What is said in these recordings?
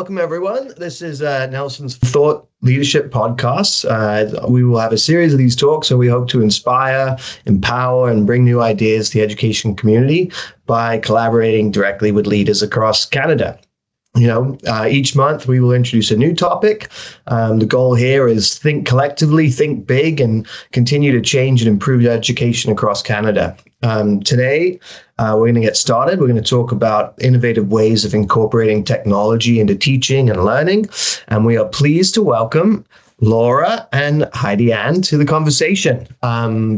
Welcome, everyone. This is Nelson's Thought Leadership Podcast. We will have a series of these talks, so we hope to inspire, empower, and bring new ideas to the education community by collaborating directly with leaders across Canada. Each month we will introduce a new topic. The goal here is think collectively, think big, and continue to change and improve education across Canada. Today, we're going to get started. We're going to talk about innovative ways of incorporating technology into teaching and learning. And we are pleased to welcome Laura and Heidi-Ann to the conversation.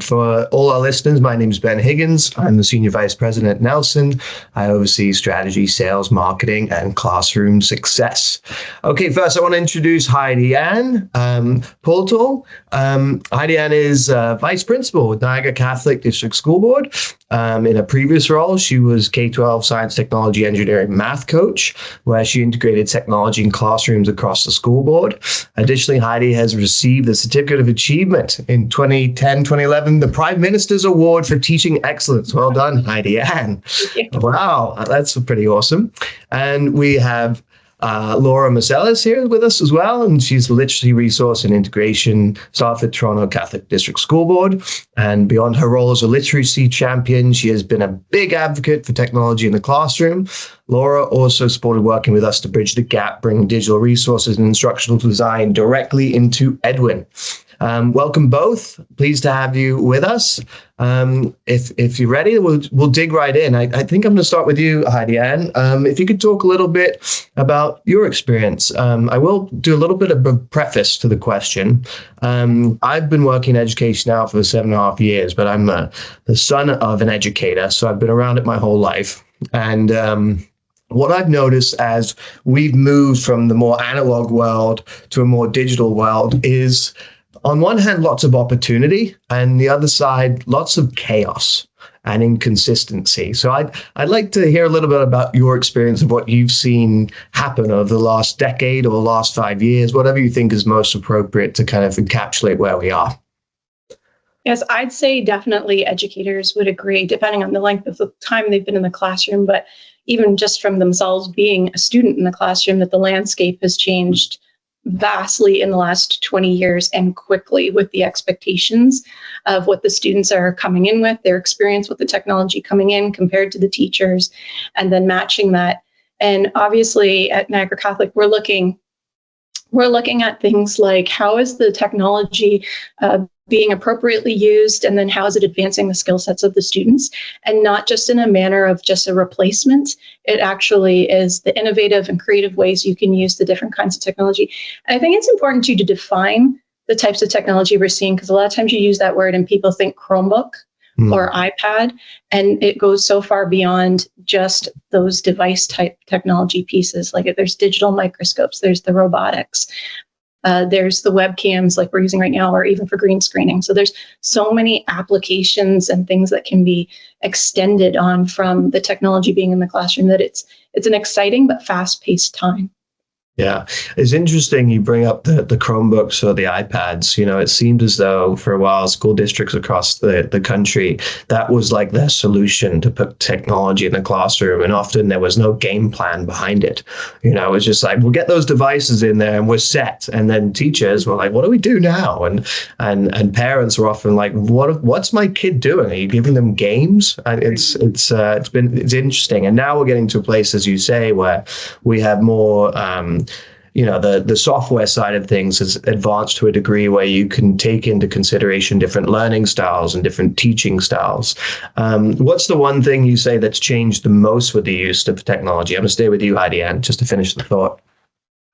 For all our listeners, my name is Ben Higgins. I'm the Senior Vice President at Nelson. I oversee strategy, sales, marketing, and classroom success. Okay, first I want to introduce Heidi-Ann Pöltl. Heidi-Ann is Vice Principal with Niagara Catholic District School Board. In a previous role, she was K-12 Science, Technology, Engineering, Math Coach, where she integrated technology in classrooms across the school board. Additionally, Heidi has received the Certificate of Achievement in 2010, 2011, the Prime Minister's Award for Teaching Excellence. Well done, Heidi-Ann. Wow, that's pretty awesome. And we have Laura Masellis here with us as well, and she's the Literacy Resource and Integration Staff at Toronto Catholic District School Board. And beyond her role as a literacy champion, she has been a big advocate for technology in the classroom. Laura also supported working with us to bridge the gap, bring digital resources and instructional design directly into Edwin. Welcome both. Pleased to have you with us. If you're ready, we'll dig right in. I think I'm going to start with you, Heidi-Ann. If you could talk a little bit about your experience. I will do a little bit of a preface to the question. I've been working in education now for 7.5 years, but I'm the son of an educator, so I've been around it my whole life. And what I've noticed as we've moved from the more analog world to a more digital world is, on one hand, lots of opportunity, and the other side, lots of chaos and inconsistency. So I'd like to hear a little bit about your experience of what you've seen happen over the last decade or the last 5 years, whatever you think is most appropriate to kind of encapsulate where we are. Yes, I'd say definitely educators would agree, depending on the length of the time they've been in the classroom, but even just from themselves being a student in the classroom, that the landscape has changed vastly in the last 20 years and quickly, with the expectations of what the students are coming in with, their experience with the technology coming in compared to the teachers, and then matching that. And obviously at Niagara Catholic, we're looking at things like, how is the technology being appropriately used, and then how is it advancing the skill sets of the students, and not just in a manner of just a replacement. It actually is the innovative and creative ways you can use the different kinds of technology. And I think it's important to define the types of technology we're seeing, because a lot of times you use that word and people think Chromebook or iPad, and it goes so far beyond just those device type technology pieces. Like there's digital microscopes, there's the robotics, there's the webcams like we're using right now, or even for green screening. So there's so many applications and things that can be extended on from the technology being in the classroom, that it's an exciting but fast-paced time. Yeah, it's interesting you bring up the Chromebooks or the iPads. It seemed as though for a while school districts across the country, that was like their solution to put technology in the classroom. And often there was no game plan behind it. It was just like, we'll get those devices in there and we're set. And then teachers were like, what do we do now? And parents were often like, what's my kid doing? Are you giving them games? And it's interesting. And now we're getting to a place, as you say, where we have more the software side of things has advanced to a degree where you can take into consideration different learning styles and different teaching styles. What's the one thing you say that's changed the most with the use of technology? I'm going to stay with you, Heidi-Ann, just to finish the thought.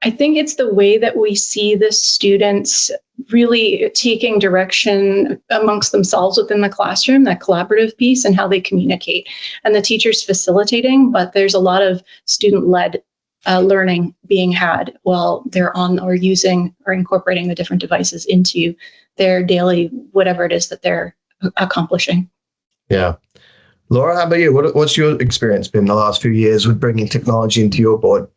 I think it's the way that we see the students really taking direction amongst themselves within the classroom, that collaborative piece, and how they communicate. And the teachers facilitating, but there's a lot of student-led learning being had while they're on or using or incorporating the different devices into their daily, whatever it is that they're accomplishing. Yeah. Laura, how about you? What's your experience been the last few years with bringing technology into your board?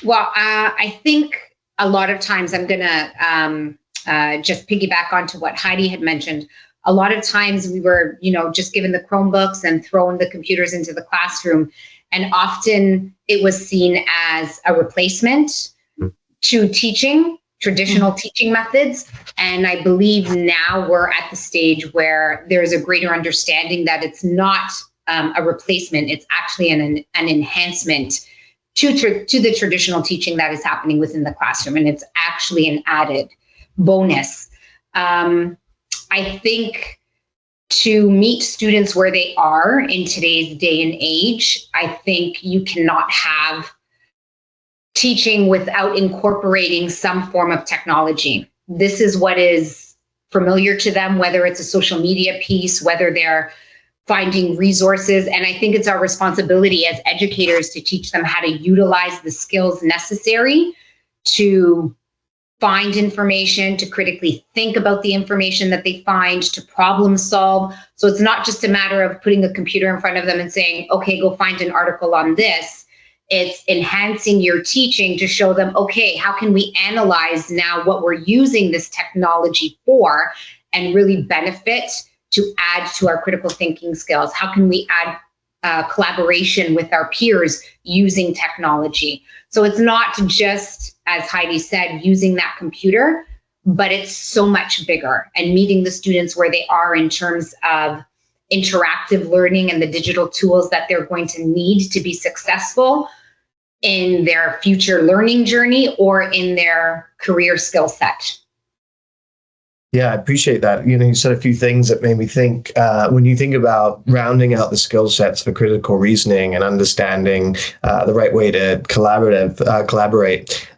Well, I think a lot of times I'm going to just piggyback onto what Heidi had mentioned. A lot of times we were, just given the Chromebooks and throwing the computers into the classroom. And often it was seen as a replacement to teaching, traditional teaching methods. And I believe now we're at the stage where there's a greater understanding that it's not a replacement, it's actually an enhancement to the traditional teaching that is happening within the classroom. And it's actually an added bonus. I think to meet students where they are in today's day and age, I think you cannot have teaching without incorporating some form of technology. This is what is familiar to them, whether it's a social media piece, whether they're finding resources. And I think it's our responsibility as educators to teach them how to utilize the skills necessary to find information, to critically think about the information that they find, to problem solve. So it's not just a matter of putting a computer in front of them and saying, okay, go find an article on this. It's enhancing your teaching to show them, okay, how can we analyze now what we're using this technology for and really benefit to add to our critical thinking skills? How can we add collaboration with our peers using technology? So it's not just, as Heidi said, using that computer, but it's so much bigger, and meeting the students where they are in terms of interactive learning and the digital tools that they're going to need to be successful in their future learning journey or in their career skill set. Yeah, I appreciate that. You said a few things that made me think, when you think about rounding out the skill sets for critical reasoning and understanding the right way to collaborate.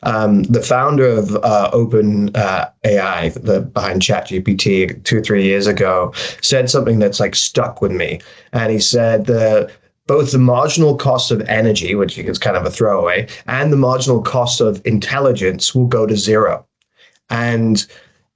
The founder of Open AI, behind ChatGPT 2 or 3 years ago, said something that's like stuck with me. And he said both the marginal cost of energy, which is kind of a throwaway, and the marginal cost of intelligence will go to zero. And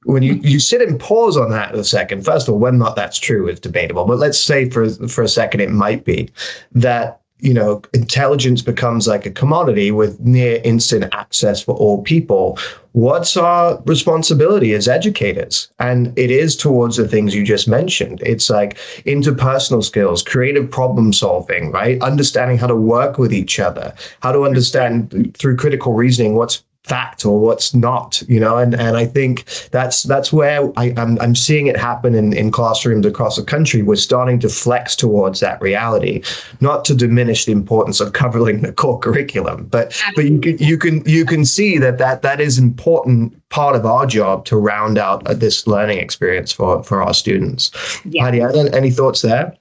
when you sit and pause on that a second, first of all, whether or not that's true is debatable, but let's say for a second it might be that, intelligence becomes like a commodity with near instant access for all people. What's our responsibility as educators? And it is towards the things you just mentioned. It's like interpersonal skills, creative problem solving, right? Understanding how to work with each other, how to understand through critical reasoning what's fact or what's not, and I think that's where I'm seeing it happen in classrooms across the country. We're starting to flex towards that reality, not to diminish the importance of covering the core curriculum, but you can see that is important part of our job to round out this learning experience for our students. Yeah. Heidi, any thoughts there?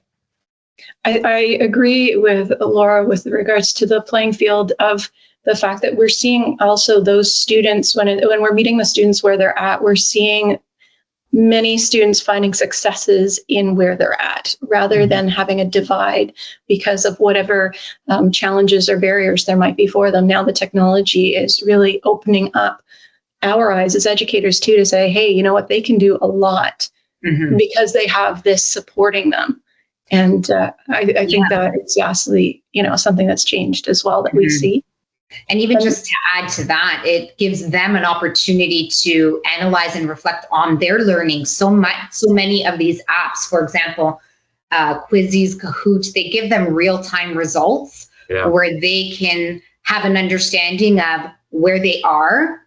I agree with Laura with regards to the playing field of the fact that we're seeing also those students, when we're meeting the students where they're at, we're seeing many students finding successes in where they're at, rather than having a divide because of whatever challenges or barriers there might be for them. Now the technology is really opening up our eyes as educators too, to say, hey, you know what, they can do a lot because they have this supporting them. And I think that it's vastly, something that's changed as well that we see. And even just to add to that, it gives them an opportunity to analyze and reflect on their learning. So many of these apps, for example, Quizzes, Kahoot, they give them real-time results where they can have an understanding of where they are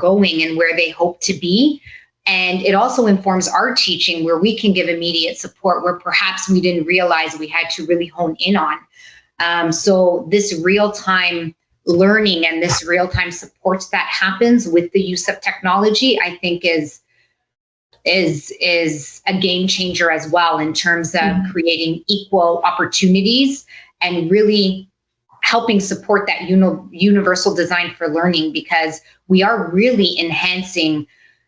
going, and where they hope to be. And it also informs our teaching, where we can give immediate support where perhaps we didn't realize we had to really hone in on. So this real-time learning and this real-time support that happens with the use of technology, I think is a game changer as well, in terms of creating equal opportunities and really helping support that universal design for learning, because we are really enhancing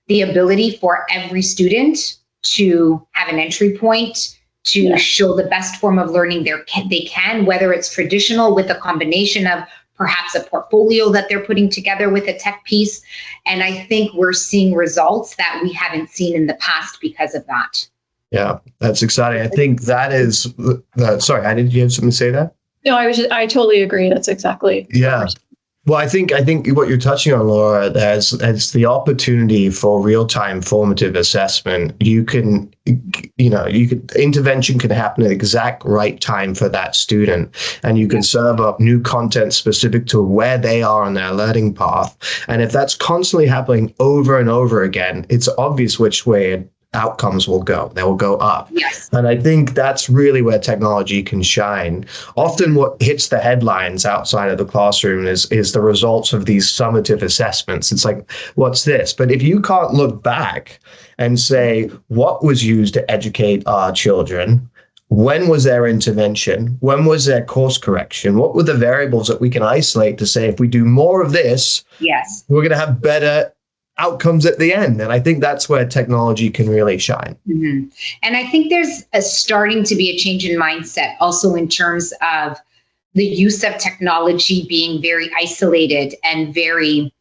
the ability for every student to have an entry point, to show the best form of learning they can, whether it's traditional with a combination of perhaps a portfolio that they're putting together with a tech piece. And I think we're seeing results that we haven't seen in the past because of that. Yeah, that's exciting. I think that is, sorry, did you have something to say there? No, I totally agree. That's exactly. Yeah. Well, I think what you're touching on, Laura, as the opportunity for real-time formative assessment. Intervention can happen at the exact right time for that student, and you can serve up new content specific to where they are on their learning path. And if that's constantly happening over and over again, it's obvious which way outcomes will go. They will go up. Yes. And I think that's really where technology can shine. Often what hits the headlines outside of the classroom is the results of these summative assessments. It's like, what's this? But if you can't look back and say, what was used to educate our children? When was their intervention? When was their course correction? What were the variables that we can isolate to say, if we do more of this, yes, we're going to have better outcomes at the end? And I think that's where technology can really shine. Mm-hmm. And I think there's starting to be a change in mindset also in terms of the use of technology being very isolated and very,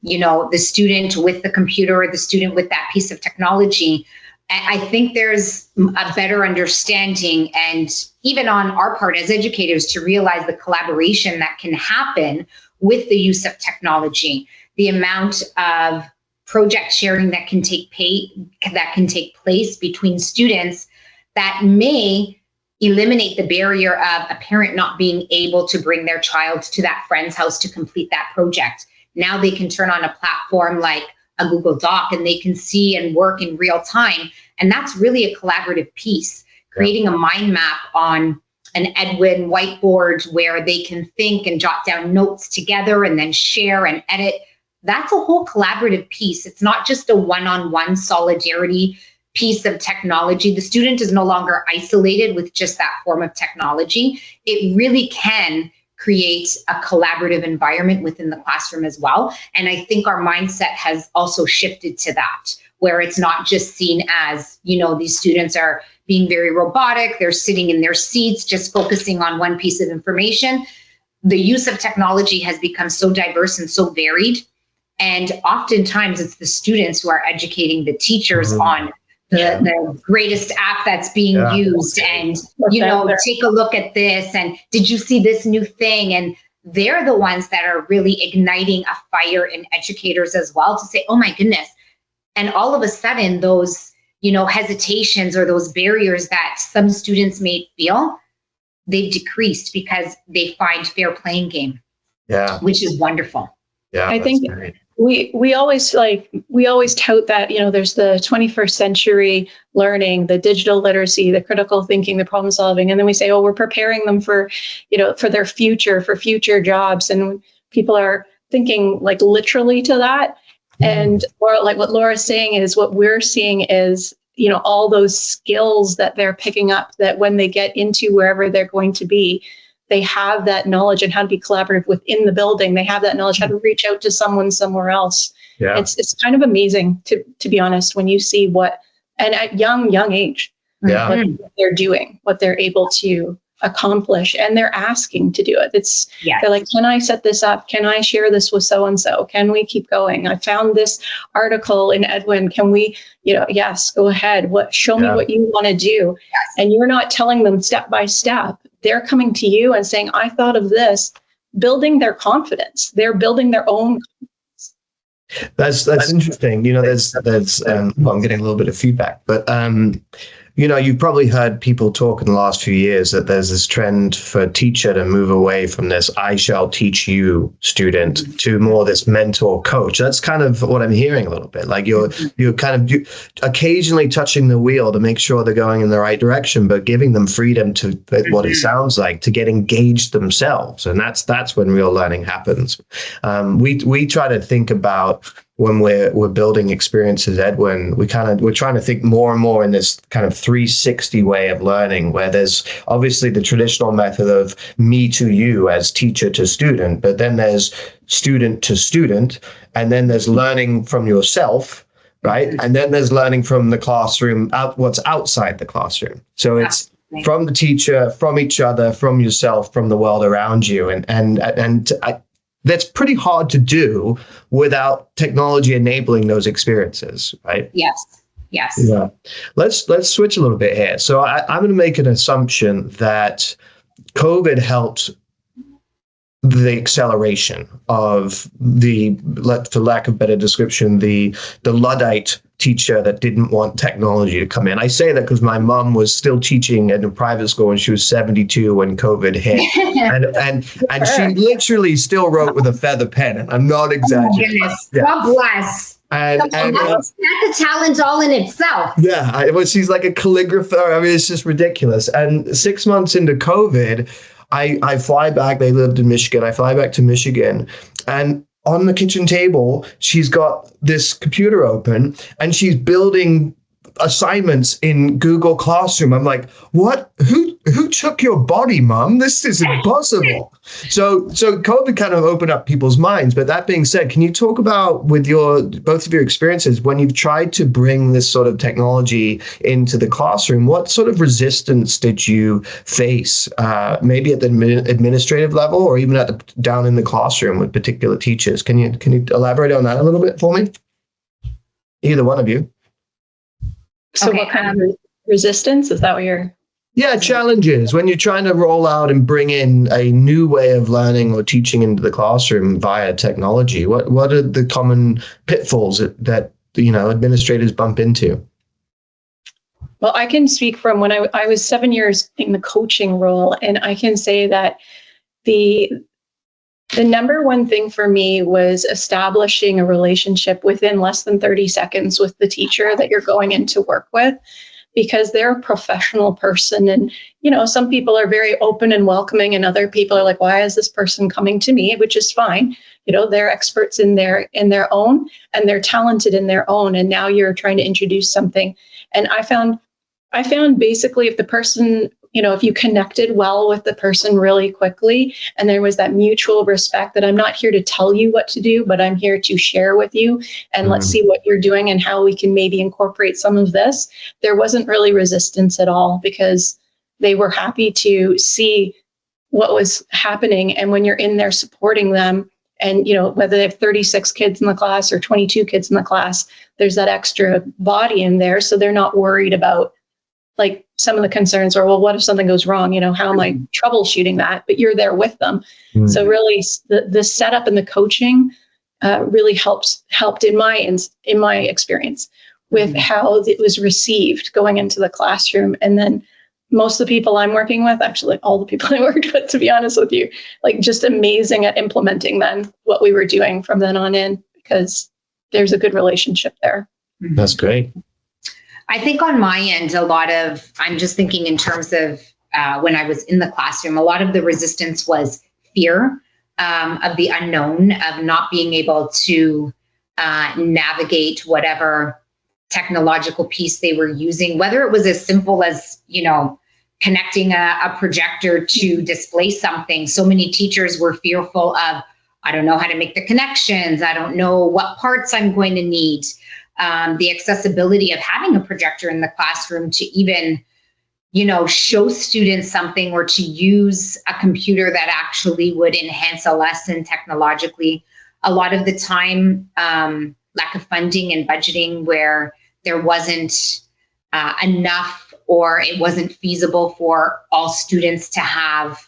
the student with the computer or the student with that piece of technology. I think there's a better understanding, and even on our part as educators, to realize the collaboration that can happen with the use of technology, the amount of project sharing that can take place between students that may eliminate the barrier of a parent not being able to bring their child to that friend's house to complete that project. Now they can turn on a platform like a Google Doc and they can see and work in real time. And that's really a collaborative piece, creating a mind map on an Edwin whiteboard where they can think and jot down notes together and then share and edit. That's a whole collaborative piece. It's not just a one-on-one solidarity piece of technology. The student is no longer isolated with just that form of technology. It really can create a collaborative environment within the classroom as well. And I think our mindset has also shifted to that, where it's not just seen as, these students are being very robotic, they're sitting in their seats, just focusing on one piece of information. The use of technology has become so diverse and so varied. And oftentimes it's the students who are educating the teachers on the greatest app that's being used, and, take a look at this, and did you see this new thing? And they're the ones that are really igniting a fire in educators as well to say, oh my goodness. And all of a sudden those, hesitations or those barriers that some students may feel, they've decreased because they find fair playing game, which is wonderful. Yeah, I think great. We always tout that, there's the 21st century learning, the digital literacy, the critical thinking, the problem solving. And then we say, oh, we're preparing them for, for their future, for future jobs. And people are thinking like literally to that. And or like what Laura's saying is what we're seeing is, all those skills that they're picking up, that when they get into wherever they're going to be, they have that knowledge and how to be collaborative within the building. They have that knowledge how to reach out to someone somewhere else. Yeah. It's kind of amazing to be honest, when you see what, and at young age, what they're doing, what they're able to accomplish, and they're asking to do it. They're like, can I set this up? Can I share this with so-and-so? Can we keep going? I found this article in Edwin. Can we, yes, go ahead. Show me what you want to do. Yes. And you're not telling them step by step. They're coming to you and saying, I thought of this, building their confidence. They're building their own confidence. That's interesting. There's I'm getting a little bit of feedback, but you've probably heard people talk in the last few years that there's this trend for teacher to move away from this I shall teach you student to more this mentor coach. That's kind of what I'm hearing a little bit. Like you're kind of occasionally touching the wheel to make sure they're going in the right direction, but giving them freedom to what it sounds like to get engaged themselves. And that's when real learning happens. We try to think about, when we're building experiences, Edwin, we're trying to think more and more in this kind of 360 way of learning, where there's obviously the traditional method of me to you as teacher to student, but then there's student to student, and then there's learning from yourself, right? And then there's learning from the classroom, what's outside the classroom. So it's from the teacher, from each other, from yourself, from the world around you, and that's pretty hard to do without technology enabling those experiences, right? Yes. Yeah. Let's switch a little bit here. So I'm going to make an assumption that COVID helped the acceleration of the, for lack of better description, the Luddite teacher that didn't want technology to come in. I say that because my mom was still teaching at a private school and she was 72 when COVID hit. and she literally still wrote with a feather pen. And I'm not exaggerating. Oh, yeah. God bless. And that's a talent all in itself. Yeah, she's like a calligrapher. I mean, it's just ridiculous. And 6 months into COVID, I fly back. They lived in Michigan. I fly back to Michigan, and on the kitchen table, she's got this computer open, and she's building assignments in Google Classroom. I'm like, what? Who took your body, Mom? This is impossible. So COVID kind of opened up people's minds. But that being said, can you talk about, with both of your experiences, when you've tried to bring this sort of technology into the classroom, what sort of resistance did you face? Maybe at the administrative level, or even down in the classroom with particular teachers. Can you elaborate on that a little bit for me? Either one of you. So what kind of resistance? Is that what you're... Yeah, challenges when you're trying to roll out and bring in a new way of learning or teaching into the classroom via technology. What are the common pitfalls that administrators bump into? Well, I can speak from when I was 7 years in the coaching role, and I can say that the number one thing for me was establishing a relationship within less than 30 seconds with the teacher that you're going in to work with, because they're a professional person. And, some people are very open and welcoming, and other people are like, why is this person coming to me? Which is fine. They're experts in their own, and they're talented in their own. And now you're trying to introduce something. And I found basically, if the person, if you connected well with the person really quickly, and there was that mutual respect that I'm not here to tell you what to do, but I'm here to share with you, and let's see what you're doing and how we can maybe incorporate some of this. There wasn't really resistance at all, because they were happy to see what was happening. And when you're in there supporting them, and whether they have 36 kids in the class or 22 kids in the class, there's that extra body in there. So they're not worried about, like, some of the concerns are, well, what if something goes wrong? How am I troubleshooting that? But you're there with them. Mm-hmm. So really the setup and the coaching really helped in my experience with how it was received going into the classroom. And then most of the people I'm working with, actually all the people I worked with, to be honest with you, like, just amazing at implementing then what we were doing from then on in, because there's a good relationship there. That's great. I think on my end, I'm just thinking in terms of when I was in the classroom, a lot of the resistance was fear of the unknown, of not being able to navigate whatever technological piece they were using, whether it was as simple as, connecting a projector to display something. So many teachers were fearful of, I don't know how to make the connections. I don't know what parts I'm going to need. The accessibility of having a projector in the classroom to even, show students something, or to use a computer that actually would enhance a lesson technologically. A lot of the time, lack of funding and budgeting, where there wasn't enough, or it wasn't feasible for all students to have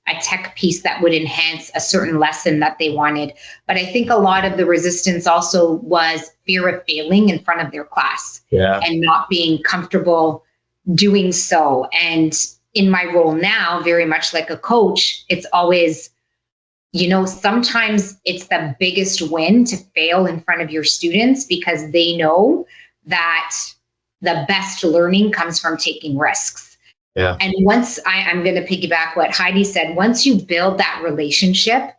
a tech piece that would enhance a certain lesson that they wanted. But I think a lot of the resistance also was fear of failing in front of their class, and not being comfortable doing so. And in my role now, very much like a coach, it's always, sometimes it's the biggest win to fail in front of your students, because they know that the best learning comes from taking risks. Yeah. And once I'm going to piggyback what Heidi said, once you build that relationship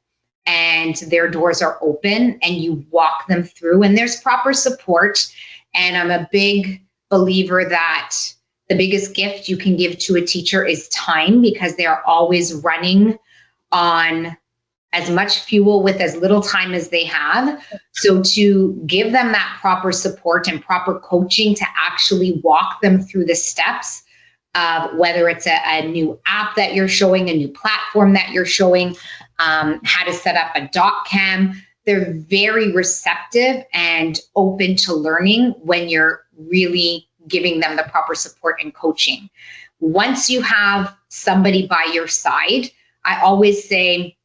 and their doors are open and you walk them through and there's proper support. And I'm a big believer that the biggest gift you can give to a teacher is time, because they're always running on as much fuel with as little time as they have. So to give them that proper support and proper coaching to actually walk them through the steps of whether it's a new app that you're showing, a new platform that you're showing, how to set up a doc cam, they're very receptive and open to learning when you're really giving them the proper support and coaching. Once you have somebody by your side, I always say,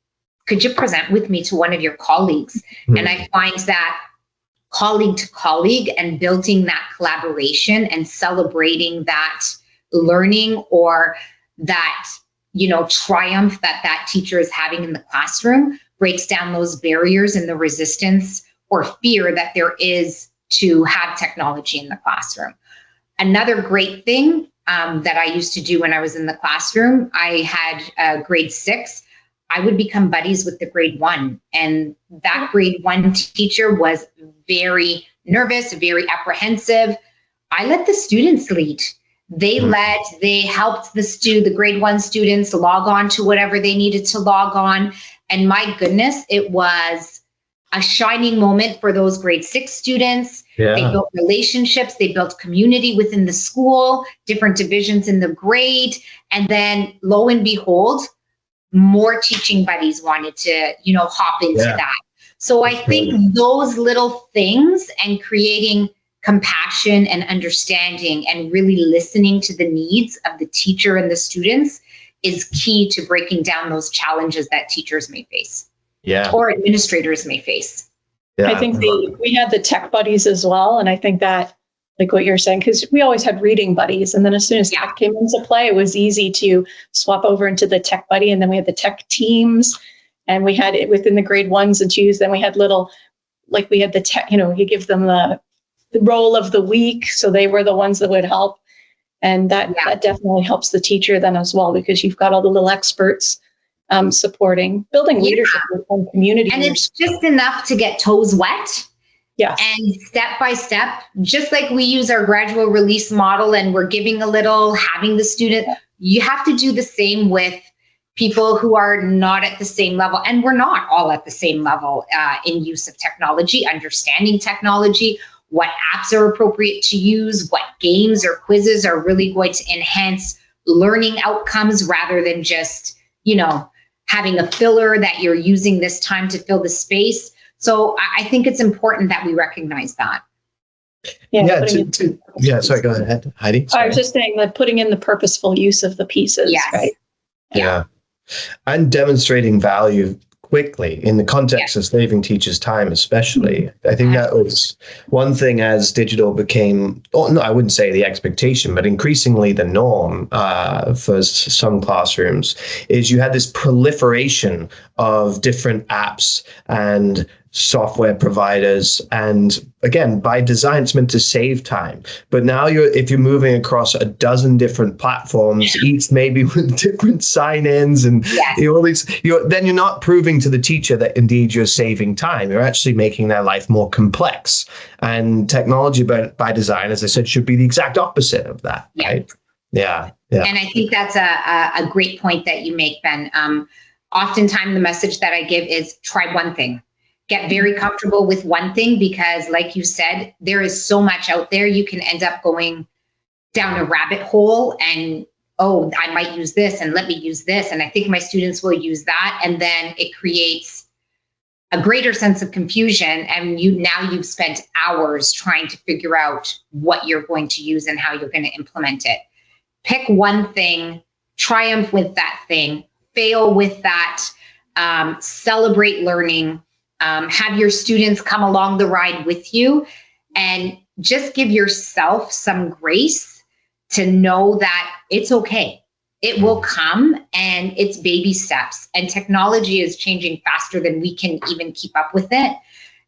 could you present with me to one of your colleagues? Mm-hmm. And I find that colleague to colleague and building that collaboration and celebrating that learning or that, triumph that teacher is having in the classroom breaks down those barriers and the resistance or fear that there is to have technology in the classroom. Another great thing that I used to do when I was in the classroom, I had grade 6. I would become buddies with the grade 1. And that grade 1 teacher was very nervous, very apprehensive. I let the students lead. They helped the grade 1 students log on to whatever they needed to log on. And my goodness, it was a shining moment for those grade 6 students. Yeah. They built relationships, they built community within the school, different divisions in the grade. And then lo and behold, more teaching buddies wanted to, hop into that. So I think those little things and creating compassion and understanding and really listening to the needs of the teacher and the students is key to breaking down those challenges that teachers may face. Yeah. Or administrators may face. Yeah. I think we had the tech buddies as well. And I think that, like what you're saying, because we always had reading buddies. And then as soon as tech came into play, it was easy to swap over into the tech buddy. And then we had the tech teams and we had it within the grade 1s and 2s. Then we had we had the tech, you give them the role of the week. So they were the ones that would help. And that definitely helps the teacher then as well, because you've got all the little experts supporting, building leadership and community. And it's just enough to get toes wet. Yeah. And step by step, just like we use our gradual release model and we're giving a little, having the student, you have to do the same with people who are not at the same level. And we're not all at the same level in use of technology, understanding technology, what apps are appropriate to use, what games or quizzes are really going to enhance learning outcomes rather than just, having a filler that you're using this time to fill the space. So I think it's important that we recognize that. Sorry, go ahead, Heidi. Sorry. I was just saying that putting in the purposeful use of the pieces, right? Yeah. And demonstrating value quickly in the context of saving teachers time, especially. I think that was one thing as digital became, I wouldn't say the expectation, but increasingly the norm for some classrooms, is you had this proliferation of different apps and software providers. And again, by design, it's meant to save time. But now if you're moving across a dozen different platforms, each maybe with different sign-ins and all these, then you're not proving to the teacher that indeed you're saving time. You're actually making their life more complex. And technology by design, as I said, should be the exact opposite of that, right? Yeah. And I think that's a great point that you make, Ben. Oftentimes the message that I give is try one thing. Get very comfortable with one thing, because like you said, there is so much out there. You can end up going down a rabbit hole and, I might use this and let me use this. And I think my students will use that. And then it creates a greater sense of confusion. And you've spent hours trying to figure out what you're going to use and how you're going to implement it. Pick one thing, triumph with that thing, fail with that, celebrate learning. Have your students come along the ride with you, and just give yourself some grace to know that it's okay. It will come, and it's baby steps, and technology is changing faster than we can even keep up with it.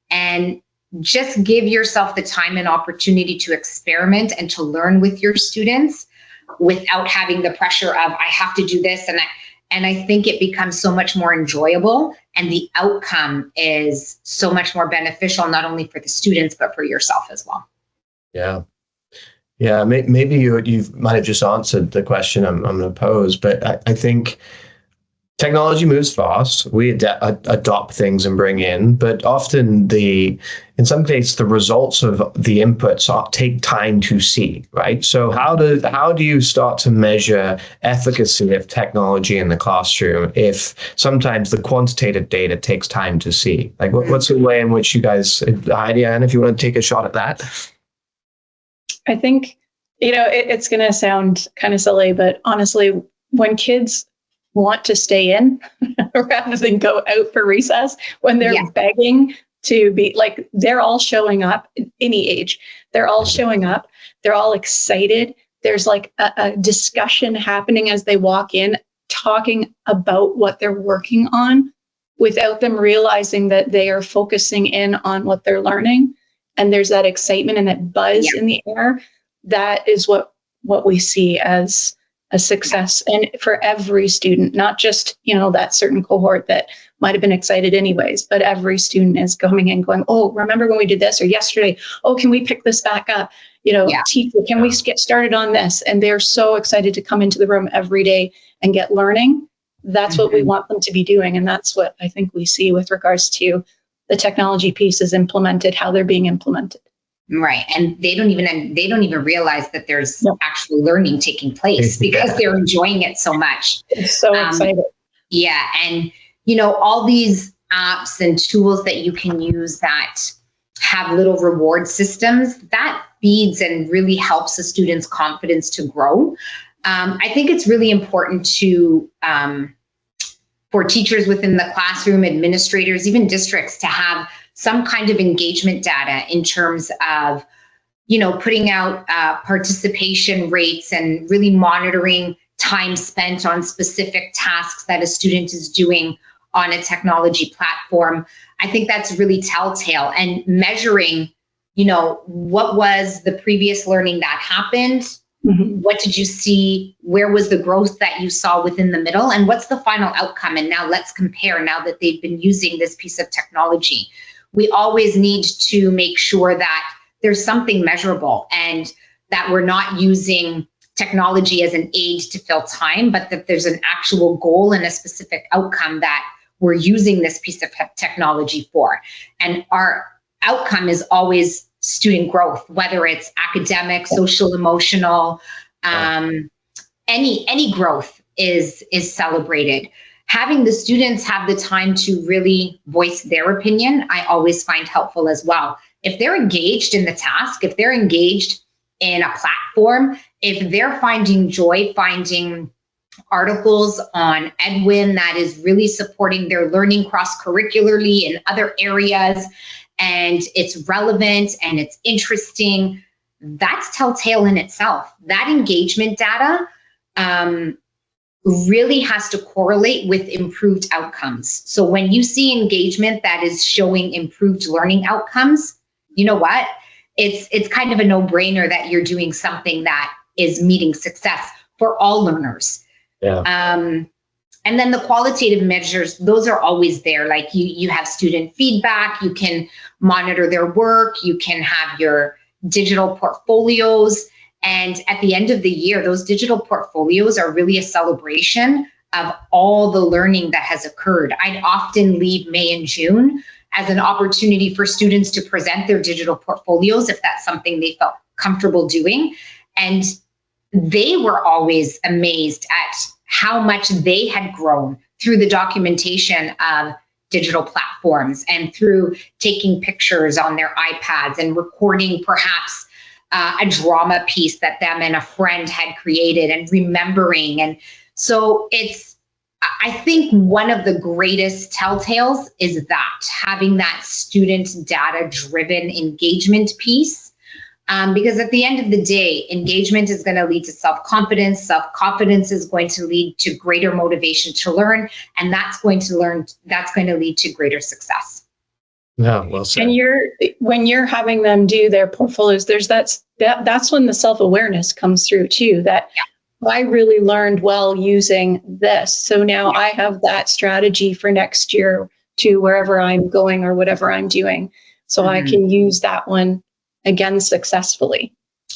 And just give yourself the time and opportunity to experiment and to learn with your students without having the pressure of, I have to do this. And I think it becomes so much more enjoyable, and the outcome is so much more beneficial, not only for the students, but for yourself as well. Yeah. Maybe you might have just answered the question I'm going to pose, but I think technology moves fast. We adopt things and bring in, but often in some cases, the results of the inputs take time to see, right? So how do you start to measure efficacy of technology in the classroom if sometimes the quantitative data takes time to see? Like what's the way in which you guys, Heidi-Ann, if you want to take a shot at that? I think, it's going to sound kind of silly, but honestly, when kids want to stay in rather than go out for recess when they're begging to be like, they're all showing up, any age, they're all showing up, they're all excited. There's like a discussion happening as they walk in, talking about what they're working on without them realizing that they are focusing in on what they're learning. And there's that excitement and that buzz in the air. That is what we see as a success, and for every student, not just, that certain cohort that might have been excited anyways, but every student is coming in going, oh, remember when we did this, or yesterday, oh, can we pick this back up? Teacher, can we get started on this? And they're so excited to come into the room every day and get learning. That's what we want them to be doing. And that's what I think we see with regards to the technology pieces implemented, how they're being implemented. Right. And they don't even realize that there's actual learning taking place because they're enjoying it so much. It's so excited. Yeah. And, all these apps and tools that you can use that have little reward systems, that feeds and really helps the student's confidence to grow. I think it's really important for teachers within the classroom, administrators, even districts, to have some kind of engagement data in terms of, putting out participation rates and really monitoring time spent on specific tasks that a student is doing on a technology platform. I think that's really telltale, and measuring, what was the previous learning that happened? What did you see? Where was the growth that you saw within the middle? And what's the final outcome? And now let's compare, now that they've been using this piece of technology. We always need to make sure that there's something measurable, and that we're not using technology as an aid to fill time, but that there's an actual goal and a specific outcome that we're using this piece of technology for. And our outcome is always student growth, whether it's academic, social, emotional, any growth is celebrated. Having the students have the time to really voice their opinion, I always find helpful as well. If they're engaged in the task, if they're engaged in a platform, if they're finding joy finding articles on Edwin that is really supporting their learning cross-curricularly in other areas, and it's relevant and it's interesting, that's telltale in itself. That engagement data really has to correlate with improved outcomes. So when you see engagement that is showing improved learning outcomes, you know what? It's kind of a no-brainer that you're doing something that is meeting success for all learners. Yeah. And then the qualitative measures, those are always there. Like you have student feedback, you can monitor their work, you can have your digital portfolios. And at the end of the year, those digital portfolios are really a celebration of all the learning that has occurred. I'd often leave May and June as an opportunity for students to present their digital portfolios if that's something they felt comfortable doing. And they were always amazed at how much they had grown through the documentation of digital platforms and through taking pictures on their iPads and recording perhaps a drama piece that them and a friend had created and remembering. And so I think one of the greatest telltales is that having that student data driven engagement piece. Because at the end of the day, engagement is going to lead to self-confidence. Self-confidence is going to lead to greater motivation to learn, and that's going to lead to greater success. Yeah, well said. And when you're having them do their portfolios, that's when the self-awareness comes through too. That I really learned well using this, so now I have that strategy for next year to wherever I'm going or whatever I'm doing, so I can use that one again successfully,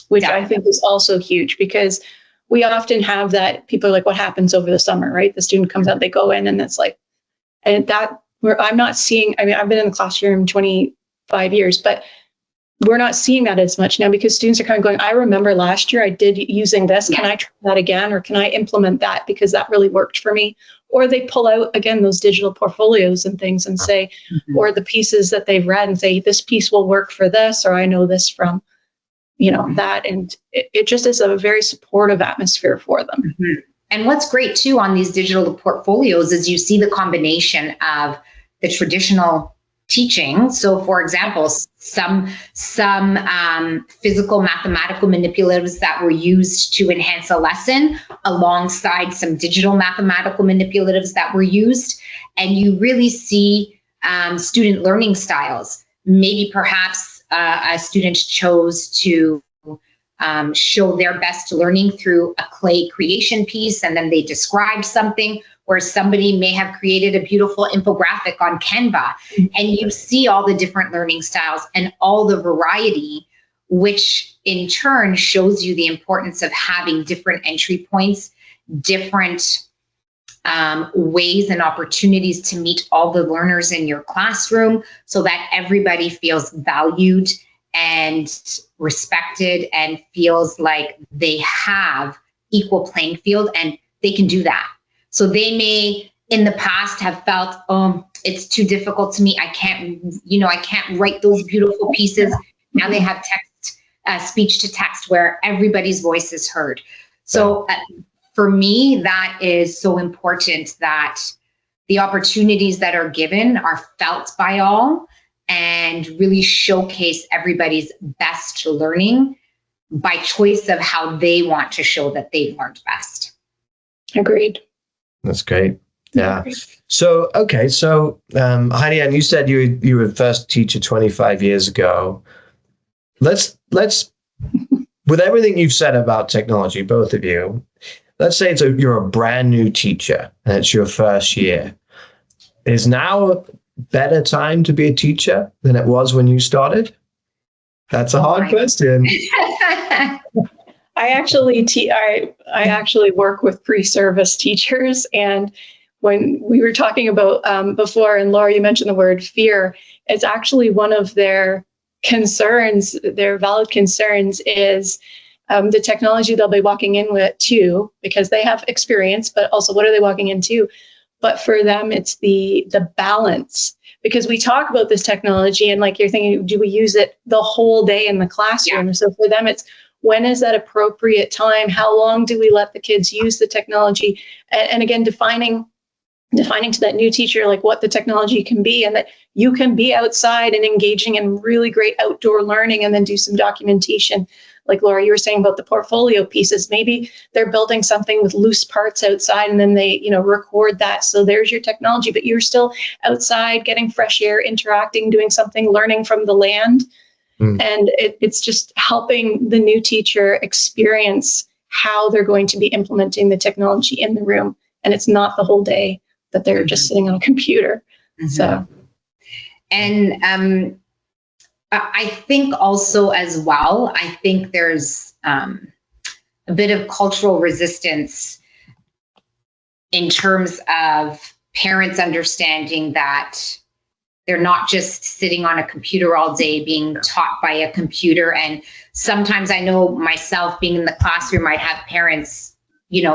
which I think is also huge, because we often have that people are like, what happens over the summer, right? The student comes out, they go in, and it's like, and that where I'm not seeing, I mean, I've been in the classroom 25 years, but we're not seeing that as much now, because students are kind of going, I remember last year I did using this. Can I try that again? Or can I implement that because that really worked for me? Or they pull out, again, those digital portfolios and things and say, or the pieces that they've read and say, this piece will work for this, or I know this from, that. And it just is a very supportive atmosphere for them. And what's great too on these digital portfolios is you see the combination of the traditional teaching. So for example, some physical mathematical manipulatives that were used to enhance a lesson alongside some digital mathematical manipulatives that were used. And you really see student learning styles. Maybe perhaps a student chose to show their best learning through a clay creation piece, and then they described something, where somebody may have created a beautiful infographic on Canva. And you see all the different learning styles and all the variety, which in turn shows you the importance of having different entry points, different ways and opportunities to meet all the learners in your classroom, so that everybody feels valued and respected and feels like they have equal playing field and they can do that. So they may in the past have felt, oh, it's too difficult to me. I can't write those beautiful pieces. Now they have text, speech to text, where everybody's voice is heard. So for me, that is so important, that the opportunities that are given are felt by all and really showcase everybody's best learning by choice of how they want to show that they've learned best. Agreed. That's great. Yeah. So, okay. So, Heidi-Ann, you said you were first teacher 25 years ago. Let's with everything you've said about technology, both of you, let's say you're a brand new teacher and it's your first year. Is now a better time to be a teacher than it was when you started? That's a hard question. I actually work with pre-service teachers, and when we were talking about before, and Laura, you mentioned the word fear, it's actually one of their concerns, their valid concerns, is the technology they'll be walking in with too, because they have experience, but also what are they walking into? But for them, it's the balance, because we talk about this technology and like you're thinking, do we use it the whole day in the classroom? Yeah. So for them, it's when is that appropriate time? How long do we let the kids use the technology? And again, defining to that new teacher, like what the technology can be, and that you can be outside and engaging in really great outdoor learning and then do some documentation. Like Laura, you were saying about the portfolio pieces, maybe they're building something with loose parts outside and then they, record that. So there's your technology, but you're still outside getting fresh air, interacting, doing something, learning from the land. And it's just helping the new teacher experience how they're going to be implementing the technology in the room. And it's not the whole day that they're just sitting on a computer. So, and I think also as well, I think there's a bit of cultural resistance in terms of parents understanding that they're not just sitting on a computer all day being taught by a computer. And sometimes I know myself being in the classroom, I'd have parents,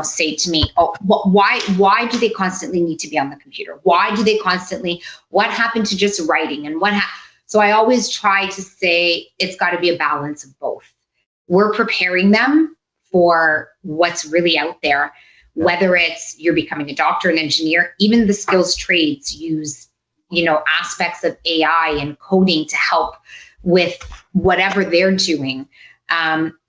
say to me, oh, why do they constantly need to be on the computer? Why do they constantly, what happened to just writing and So I always try to say it's got to be a balance of both. We're preparing them for what's really out there, whether it's you're becoming a doctor, an engineer, even the skills trades use, aspects of AI and coding to help with whatever they're doing.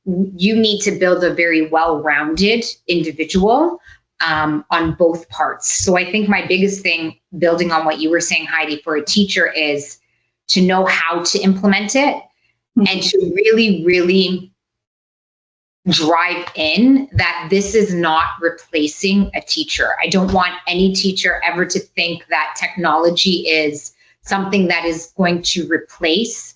You need to build a very well-rounded individual on both parts. So I think my biggest thing, building on what you were saying, Heidi, for a teacher is to know how to implement it and to really, really drive in that this is not replacing a teacher. I don't want any teacher ever to think that technology is something that is going to replace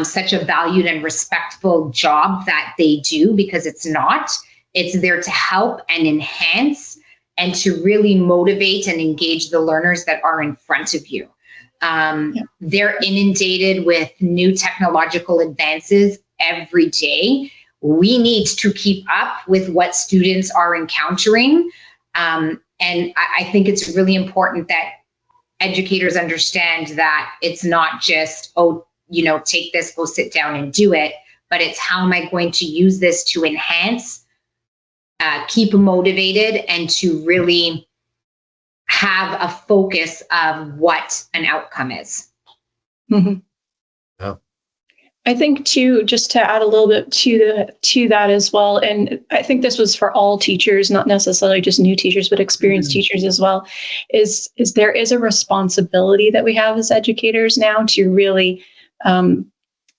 such a valued and respectful job that they do, because it's not. It's there to help and enhance and to really motivate and engage the learners that are in front of you. They're inundated with new technological advances every day. We need to keep up with what students are encountering. And I think it's really important that educators understand that it's not just, take this, go sit down and do it, but it's how am I going to use this to enhance keep motivated and to really have a focus of what an outcome is. Mm-hmm. Yeah. I think too, just to add a little bit to that as well, and I think this was for all teachers, not necessarily just new teachers, but experienced teachers as well, is there is a responsibility that we have as educators now to really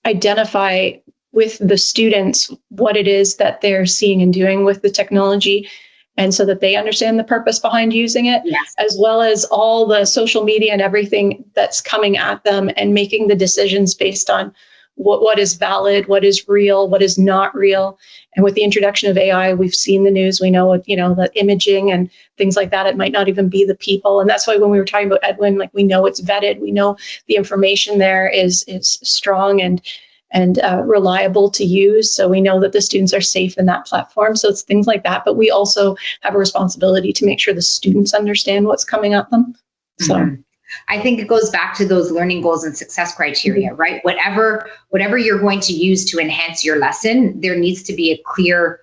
identify with the students what it is that they're seeing and doing with the technology, and so that they understand the purpose behind using it, Yes. as well as all the social media and everything that's coming at them, and making the decisions based on what is valid, what is real, what is not real. And with the introduction of AI, we've seen the news, we know, the imaging and things like that, it might not even be the people. And that's why when we were talking about Edwin, like, we know it's vetted, we know the information there is strong and reliable to use. So we know that the students are safe in that platform. So it's things like that. But we also have a responsibility to make sure the students understand what's coming at them. So. Mm-hmm. I think it goes back to those learning goals and success criteria, right? Whatever you're going to use to enhance your lesson, there needs to be a clear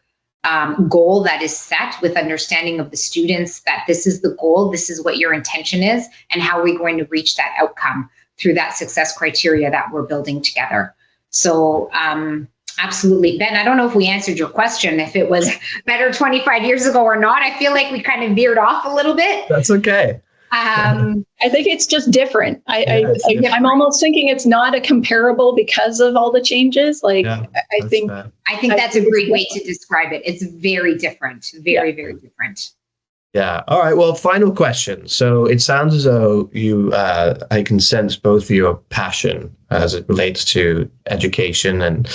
goal that is set with understanding of the students that this is the goal, this is what your intention is, and how are we going to reach that outcome through that success criteria that we're building together. So absolutely. Ben, I don't know if we answered your question, if it was better 25 years ago or not. I feel like we kind of veered off a little bit. That's okay. I think it's just different. I'm almost thinking it's not a comparable because of all the changes. Like, yeah, I think that's a great way to describe it. It's very different, very different. Yeah. All right. Well, final question. So it sounds as though I can sense both of your passion as it relates to education and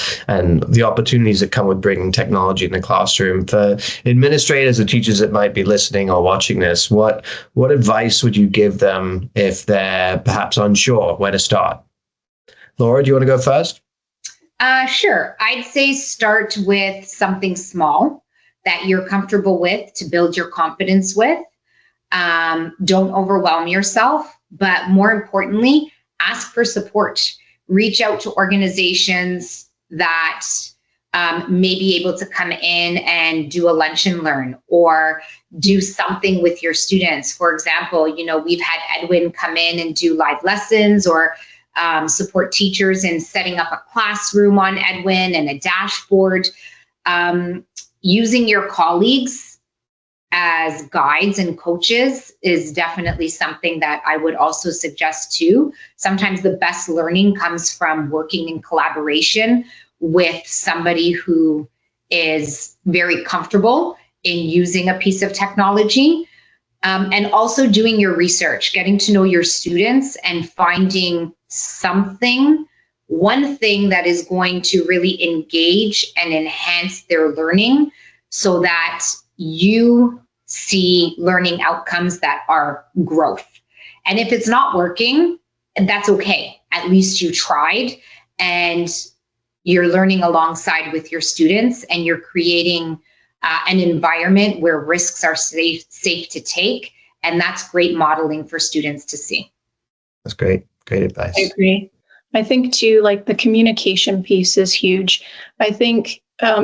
the opportunities that come with bringing technology in the classroom. For administrators or teachers that might be listening or watching this, what advice would you give them if they're perhaps unsure where to start? Laura, do you want to go first? Sure. I'd say start with something small that you're comfortable with to build your confidence with. Don't overwhelm yourself, but more importantly, ask for support. Reach out to organizations that may be able to come in and do a lunch and learn or do something with your students. For example, we've had Edwin come in and do live lessons or support teachers in setting up a classroom on Edwin and a dashboard. Using your colleagues as guides and coaches is definitely something that I would also suggest too. Sometimes the best learning comes from working in collaboration with somebody who is very comfortable in using a piece of technology, and also doing your research, getting to know your students and finding one thing that is going to really engage and enhance their learning so that you see learning outcomes that are growth. And if it's not working, that's okay. At least you tried and you're learning alongside with your students and you're creating an environment where risks are safe to take. And that's great modeling for students to see. That's great. Great advice. I agree. I think too, like, the communication piece is huge. I think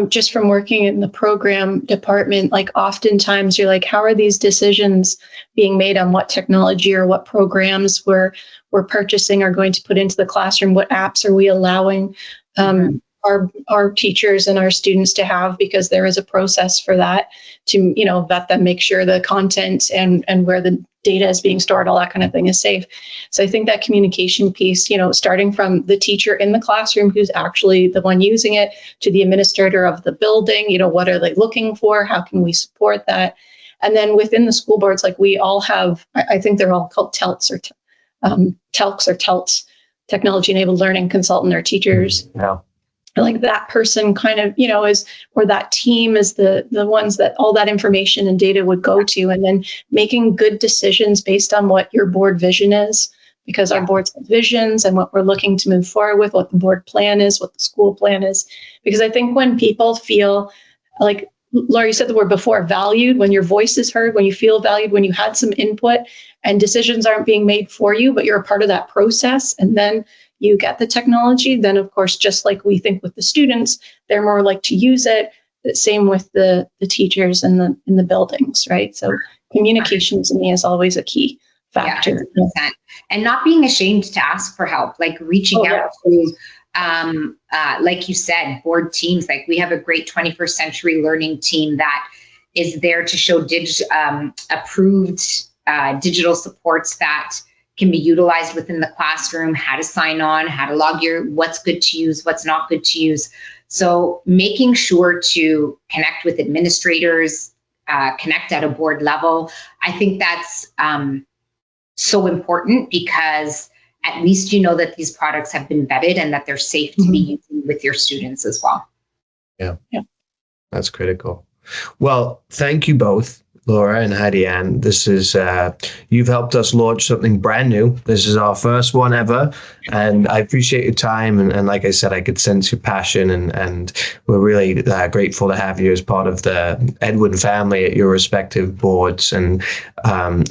just from working in the program department, like, oftentimes you're like, how are these decisions being made on what technology or what programs we're purchasing or going to put into the classroom? What apps are we allowing our teachers and our students to have? Because there is a process for that to, vet them, make sure the content and where the data is being stored, all that kind of thing is safe. So I think that communication piece, starting from the teacher in the classroom who's actually the one using it to the administrator of the building, what are they looking for? How can we support that? And then within the school boards, like, we all have, I think they're all called TELTs or TELTs, technology enabled learning consultant or teachers. Yeah. Like, that person kind of, or that team is the ones that all that information and data would go to, and then making good decisions based on what your board vision is, because our boards have visions and what we're looking to move forward with, what the board plan is, what the school plan is. Because I think when people feel like, Laura, you said the word before, valued, when your voice is heard, when you feel valued, when you had some input and decisions aren't being made for you, but you're a part of that process, and then you get the technology, then of course, just like we think with the students, they're more like to use it, same with the teachers in the buildings, right? So communication to me is always a key factor. Yeah, 100%. And not being ashamed to ask for help, like reaching out to, like you said, board teams. Like we have a great 21st century learning team that is there to show approved digital supports that can be utilized within the classroom, how to sign on, how to log what's good to use, what's not good to use. So making sure to connect with administrators, connect at a board level. I think that's so important, because at least you know that these products have been vetted and that they're safe to be using with your students as well. Yeah. That's critical. Well, thank you both, Laura and Heidi-Ann. This is, you've helped us launch something brand new. This is our first one ever. And I appreciate your time. And like I said, I could sense your passion, and we're really grateful to have you as part of the Edwin family at your respective boards. And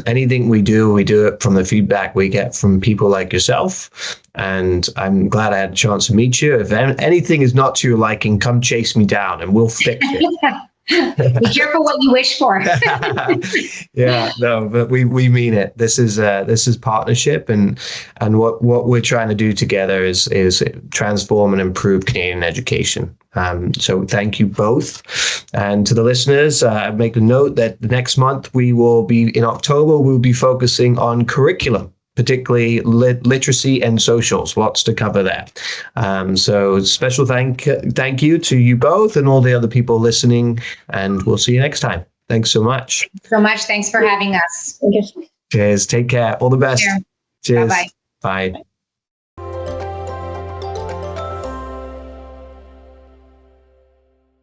anything we do it from the feedback we get from people like yourself. And I'm glad I had a chance to meet you. If anything is not to your liking, come chase me down and we'll fix it. Be careful what you wish for. Yeah, no, but we mean it. This is partnership, and what we're trying to do together is transform and improve Canadian education. So thank you both, and to the listeners, make a note that the next month in October we'll be focusing on curriculum, particularly literacy and socials. Lots to cover there. So special thank you to you both and all the other people listening, and we'll see you next time. Thanks so much. Thanks for having us. Okay. Cheers. Take care. All the best. Cheers. Bye-bye. Bye.